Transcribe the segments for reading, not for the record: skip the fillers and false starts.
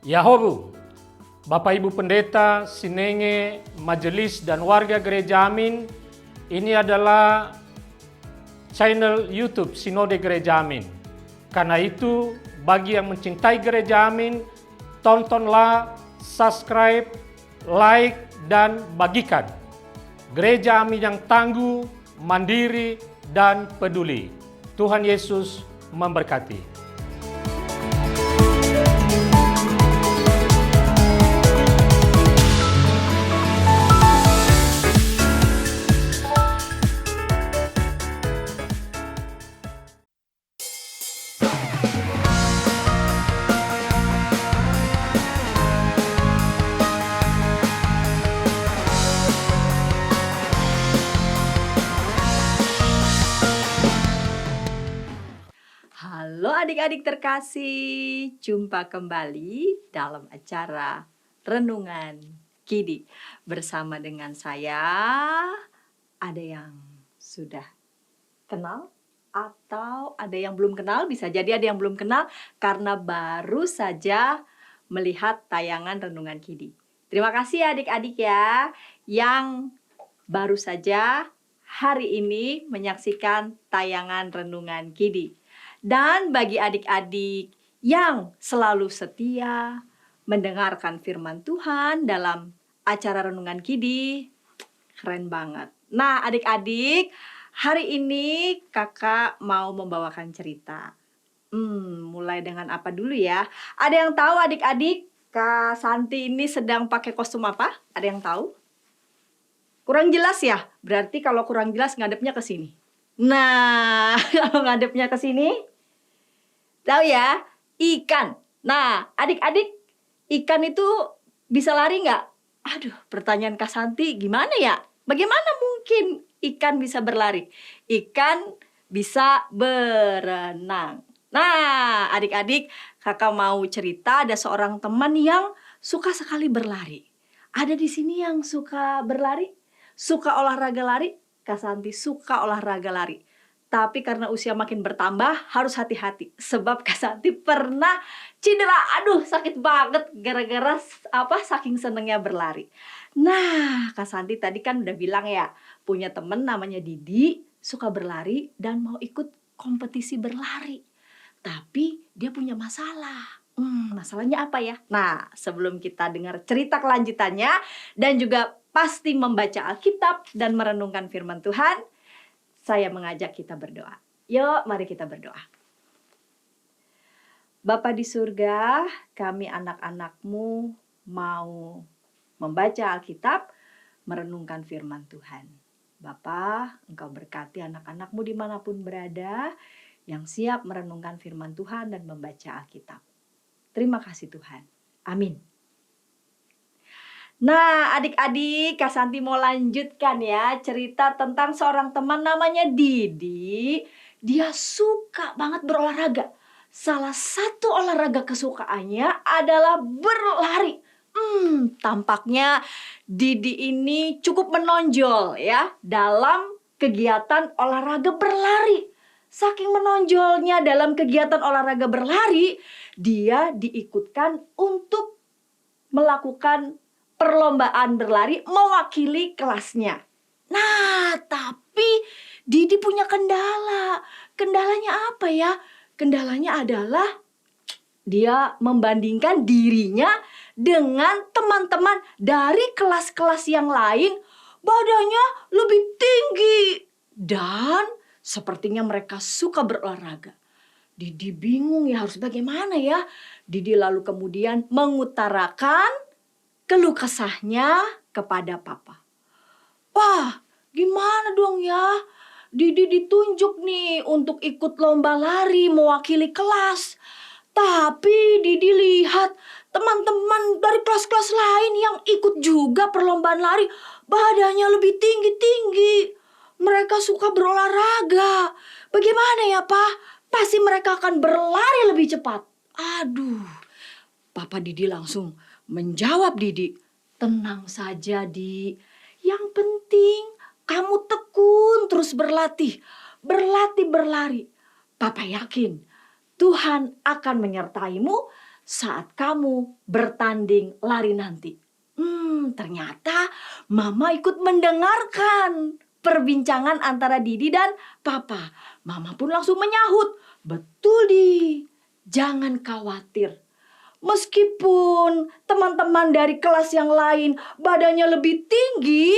Yahobu, Bapak Ibu Pendeta, Sinenge, Majelis dan warga Gereja Amin, ini adalah channel YouTube Sinode Gereja Amin. Karena itu, bagi yang mencintai Gereja Amin, tontonlah, subscribe, like, dan bagikan. Gereja Amin yang tangguh, mandiri, dan peduli. Tuhan Yesus memberkati. Halo adik-adik terkasih, jumpa kembali dalam acara Renungan Kidi. Bersama dengan saya, ada yang sudah kenal atau ada yang belum kenal, bisa jadi ada yang belum kenal karena baru saja melihat tayangan Renungan Kidi. Terima kasih adik-adik ya yang baru saja hari ini menyaksikan tayangan Renungan Kidi. Dan bagi adik-adik yang selalu setia mendengarkan firman Tuhan dalam acara Renungan Kidi, keren banget. Nah adik-adik, hari ini kakak mau membawakan cerita. Mulai dengan apa dulu ya? Ada yang tahu adik-adik, Kak Santi ini sedang pakai kostum apa? Ada yang tahu? Kurang jelas ya? Berarti kalau kurang jelas ngadepnya ke sini. Nah, kalau ngadepnya ke sini, tahu ya, ikan. Nah, adik-adik, ikan itu bisa lari nggak? Aduh, pertanyaan Kak Santi gimana ya? Bagaimana mungkin ikan bisa berlari? Ikan bisa berenang. Nah, adik-adik, kakak mau cerita ada seorang teman yang suka sekali berlari. Ada di sini yang suka berlari? Suka olahraga lari? Kak Santi suka olahraga lari. Tapi karena usia makin bertambah harus hati-hati. Sebab Kak Santi pernah cedera. Aduh sakit banget gara-gara saking senengnya berlari. Nah Kak Santi tadi kan udah bilang ya, punya temen namanya Didi, suka berlari dan mau ikut kompetisi berlari. Tapi dia punya masalah. Masalahnya apa ya? Nah sebelum kita dengar cerita kelanjutannya dan juga pasti membaca Alkitab dan merenungkan firman Tuhan, saya mengajak kita berdoa. Yuk, mari kita berdoa. Bapa di surga, kami anak-anak-Mu mau membaca Alkitab, merenungkan firman Tuhan. Bapa, Engkau berkati anak-anak-Mu dimanapun berada, yang siap merenungkan firman Tuhan dan membaca Alkitab. Terima kasih Tuhan. Amin. Nah adik-adik, Kak Santi mau lanjutkan ya cerita tentang seorang teman namanya Didi. Dia suka banget berolahraga. Salah satu olahraga kesukaannya adalah berlari. Tampaknya Didi ini cukup menonjol ya dalam kegiatan olahraga berlari. Saking menonjolnya dalam kegiatan olahraga berlari, dia diikutkan untuk melakukan perlombaan berlari mewakili kelasnya. Nah, tapi Didi punya kendala. Kendalanya apa ya? Kendalanya adalah dia membandingkan dirinya dengan teman-teman dari kelas-kelas yang lain, badannya lebih tinggi. Dan sepertinya mereka suka berolahraga. Didi bingung ya harus bagaimana ya. Didi lalu kemudian mengutarakan keluh kesahnya kepada papa. Wah, gimana dong ya? Didi ditunjuk nih untuk ikut lomba lari mewakili kelas. Tapi Didi lihat teman-teman dari kelas-kelas lain yang ikut juga perlombaan lari badannya lebih tinggi-tinggi. Mereka suka berolahraga. Bagaimana ya, Pak? Pasti mereka akan berlari lebih cepat. Aduh, Papa Didi langsung menjawab Didi, tenang saja Di, yang penting kamu tekun terus berlatih berlari. Papa yakin Tuhan akan menyertaimu saat kamu bertanding lari nanti. Ternyata Mama ikut mendengarkan perbincangan antara Didi dan Papa. Mama pun langsung menyahut, "Betul, Di. Jangan khawatir. Meskipun teman-teman dari kelas yang lain badannya lebih tinggi,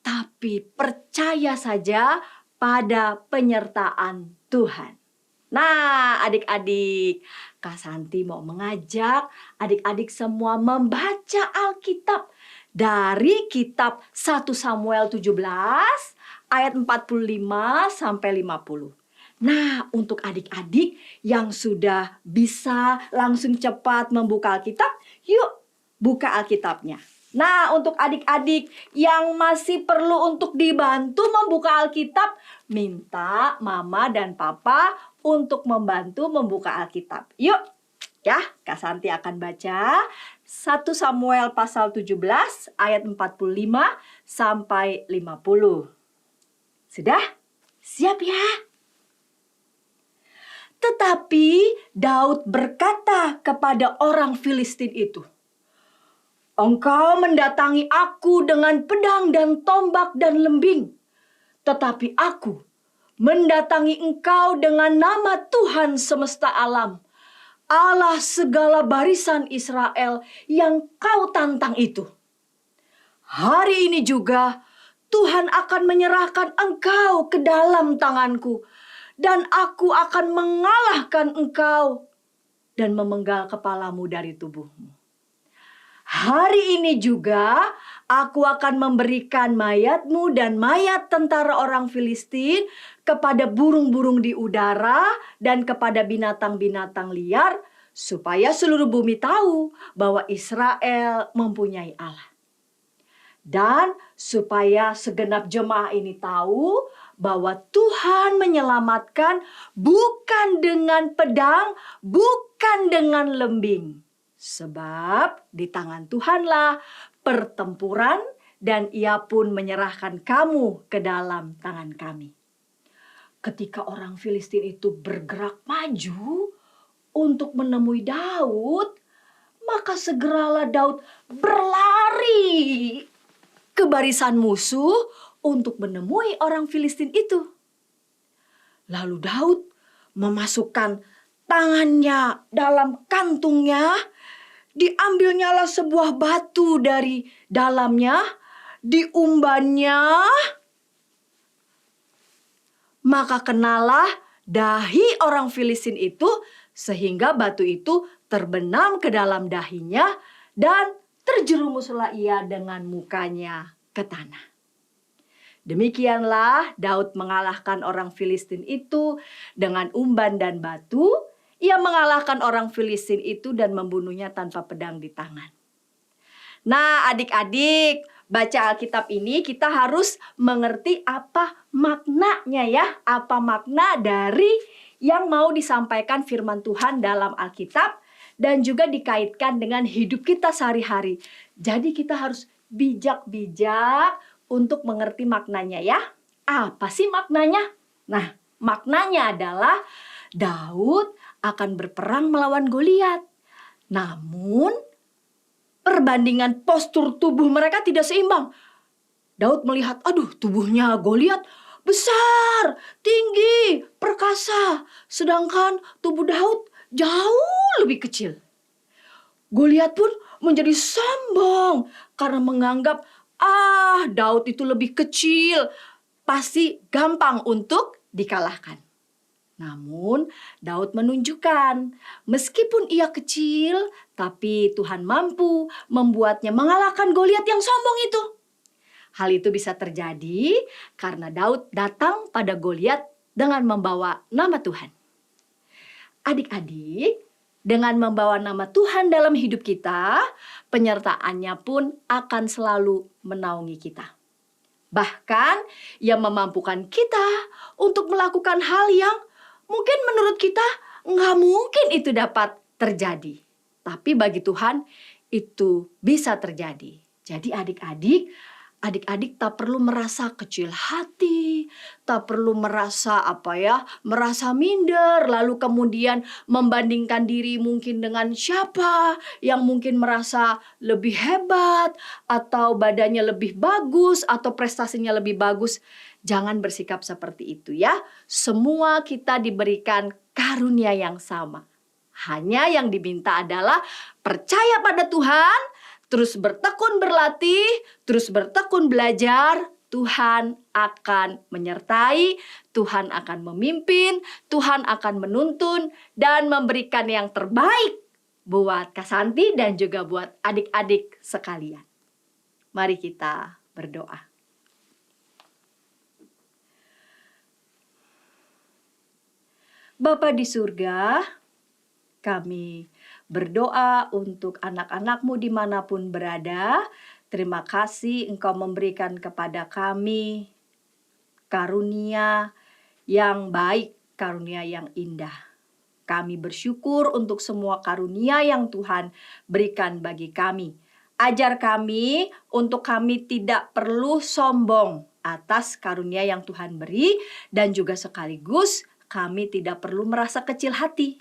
tapi percaya saja pada penyertaan Tuhan." Nah, adik-adik, Kak Santi mau mengajak adik-adik semua membaca Alkitab dari kitab 1 Samuel 17 ayat 45 sampai 50. Nah, untuk adik-adik yang sudah bisa langsung cepat membuka Alkitab, yuk buka Alkitabnya. Nah, untuk adik-adik yang masih perlu untuk dibantu membuka Alkitab, minta Mama dan Papa untuk membantu membuka Alkitab. Yuk, ya, Kak Santi akan baca 1 Samuel pasal 17 ayat 45 sampai 50. Sudah? Siap ya? Tetapi Daud berkata kepada orang Filistin itu, "Engkau mendatangi aku dengan pedang dan tombak dan lembing, tetapi aku mendatangi engkau dengan nama Tuhan semesta alam, Allah segala barisan Israel yang kau tantang itu. Hari ini juga Tuhan akan menyerahkan engkau ke dalam tanganku, dan aku akan mengalahkan engkau dan memenggal kepalamu dari tubuhmu. Hari ini juga aku akan memberikan mayatmu dan mayat tentara orang Filistin kepada burung-burung di udara dan kepada binatang-binatang liar, supaya seluruh bumi tahu bahwa Israel mempunyai Allah. Dan supaya segenap jemaah ini tahu bahwa Tuhan menyelamatkan bukan dengan pedang, bukan dengan lembing. Sebab di tangan Tuhanlah pertempuran, dan Ia pun menyerahkan kamu ke dalam tangan kami." Ketika orang Filistin itu bergerak maju untuk menemui Daud, maka segeralah Daud berlari ke barisan musuh untuk menemui orang Filistin itu. Lalu Daud memasukkan tangannya dalam kantungnya, diambilnyalah sebuah batu dari dalamnya, diumbannya, maka kenalah dahi orang Filistin itu, sehingga batu itu terbenam ke dalam dahinya dan terjerumuslah ia dengan mukanya ke tanah. Demikianlah Daud mengalahkan orang Filistin itu dengan umban dan batu. Ia mengalahkan orang Filistin itu dan membunuhnya tanpa pedang di tangan. Nah, adik-adik, baca Alkitab ini kita harus mengerti apa maknanya ya. Apa makna dari yang mau disampaikan firman Tuhan dalam Alkitab dan juga dikaitkan dengan hidup kita sehari-hari. Jadi kita harus bijak-bijak untuk mengerti maknanya ya. Apa sih maknanya? Nah, maknanya adalah Daud akan berperang melawan Goliat. Namun, perbandingan postur tubuh mereka tidak seimbang. Daud melihat, aduh, tubuhnya Goliat besar, tinggi, perkasa. Sedangkan tubuh Daud jauh lebih kecil. Goliat pun menjadi sombong karena menganggap, Daud itu lebih kecil, pasti gampang untuk dikalahkan. Namun Daud menunjukkan meskipun ia kecil, tapi Tuhan mampu membuatnya mengalahkan Goliat yang sombong itu. Hal itu bisa terjadi karena Daud datang pada Goliat dengan membawa nama Tuhan. Adik-adik, dengan membawa nama Tuhan dalam hidup kita, penyertaannya pun akan selalu menaungi kita. Bahkan ia memampukan kita untuk melakukan hal yang mungkin menurut kita nggak mungkin itu dapat terjadi. Tapi bagi Tuhan itu bisa terjadi. Jadi adik-adik tak perlu merasa kecil hati, diri, tak perlu merasa merasa minder, lalu kemudian membandingkan diri mungkin dengan siapa yang mungkin merasa lebih hebat atau badannya lebih bagus atau prestasinya lebih bagus. Jangan bersikap seperti itu ya. Semua kita diberikan karunia yang sama. Hanya yang diminta adalah percaya pada Tuhan, terus bertekun berlatih, terus bertekun belajar. Tuhan akan menyertai, Tuhan akan memimpin, Tuhan akan menuntun dan memberikan yang terbaik buat Kak Santi dan juga buat adik-adik sekalian. Mari kita berdoa. Bapa di surga, kami berdoa untuk anak-anak-Mu dimanapun berada. Terima kasih Engkau memberikan kepada kami karunia yang baik, karunia yang indah. Kami bersyukur untuk semua karunia yang Tuhan berikan bagi kami. Ajar kami untuk kami tidak perlu sombong atas karunia yang Tuhan beri, dan juga sekaligus kami tidak perlu merasa kecil hati.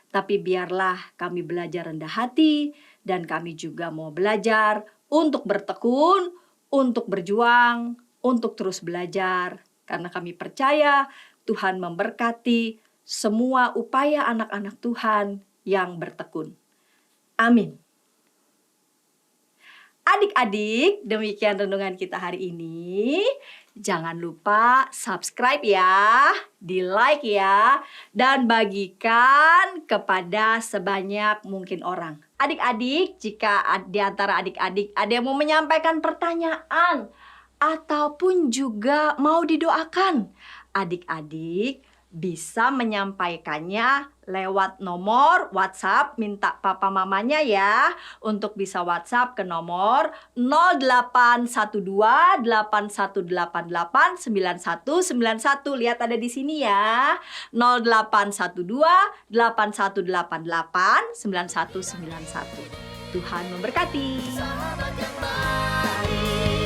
Tapi biarlah kami belajar rendah hati, dan kami juga mau belajar untuk bertekun, untuk berjuang, untuk terus belajar. Karena kami percaya Tuhan memberkati semua upaya anak-anak Tuhan yang bertekun. Amin. Adik-adik, demikian renungan kita hari ini. Jangan lupa subscribe ya, di-like ya, dan bagikan kepada sebanyak mungkin orang. Adik-adik, jika di antara adik-adik ada yang mau menyampaikan pertanyaan ataupun juga mau didoakan, adik-adik bisa menyampaikannya lewat nomor WhatsApp, minta papa mamanya ya, untuk bisa WhatsApp ke nomor 081281889191. Lihat ada di sini ya, 081281889191. Tuhan memberkati. Sahabat yang baik.